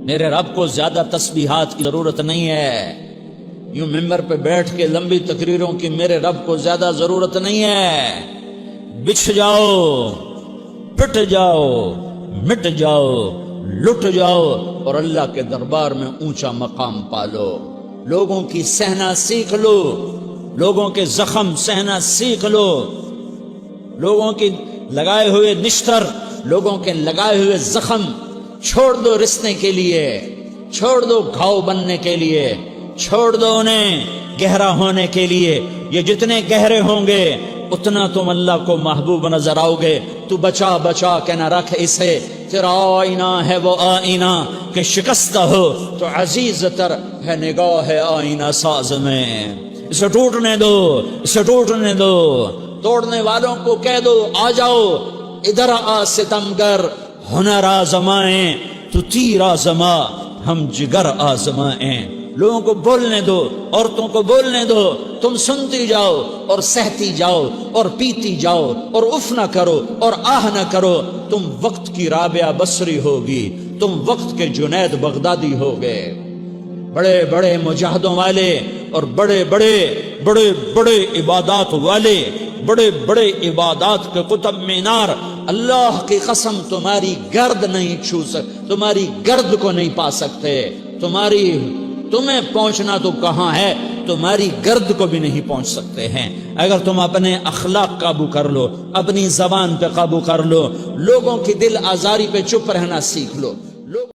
میرے رب کو زیادہ تسبیحات کی ضرورت نہیں ہے، یوں ممبر پہ بیٹھ کے لمبی تقریروں کی میرے رب کو زیادہ ضرورت نہیں ہے۔ بچھ جاؤ، پٹ جاؤ، مٹ جاؤ، لٹ جاؤ اور اللہ کے دربار میں اونچا مقام پالو۔ لوگوں کی سہنا سیکھ لو، لوگوں کے زخم سہنا سیکھ لو، لوگوں کی لگائے ہوئے نشتر، لوگوں کے لگائے ہوئے زخم چھوڑ دو رسنے کے لیے، چھوڑ دو گھاؤ بننے کے لیے، چھوڑ دو انہیں گہرا ہونے کے لیے۔ یہ جتنے گہرے ہوں گے اتنا تم اللہ کو محبوب نظر آؤ گے۔ تو بچا بچا کے نہ رکھ اسے، تیرا آئینہ ہے وہ آئینہ کہ شکستہ ہو تو عزیز تر ہے نگاہ آئینہ ساز میں۔ اسے ٹوٹنے دو، اسے ٹوٹنے دو۔ توڑنے والوں کو کہہ دو آ جاؤ ادھر آ ستمگر، ہنر آزمائیں تو تیر آزما، ہم جگر آزمائیں۔ لوگوں کو بولنے دو، عورتوں کو بولنے دو، تم سنتی جاؤ اور سہتی جاؤ اور پیتی جاؤ اور اف نہ کرو اور آہ نہ کرو۔ تم وقت کی رابعہ بصری ہوگی، تم وقت کے جنید بغدادی ہوگے۔ بڑے بڑے مجاہدوں والے اور بڑے بڑے بڑے بڑے عبادات والے، بڑے بڑے عبادات کے قطب مینار، اللہ کی قسم تمہاری گرد نہیں چھو سکتے، تمہاری گرد کو نہیں پا سکتے۔ تمہیں پہنچنا تو کہاں ہے، تمہاری گرد کو بھی نہیں پہنچ سکتے ہیں۔ اگر تم اپنے اخلاق قابو کر لو، اپنی زبان پہ قابو کر لو، لوگوں کی دل آزاری پہ چپ رہنا سیکھ لو،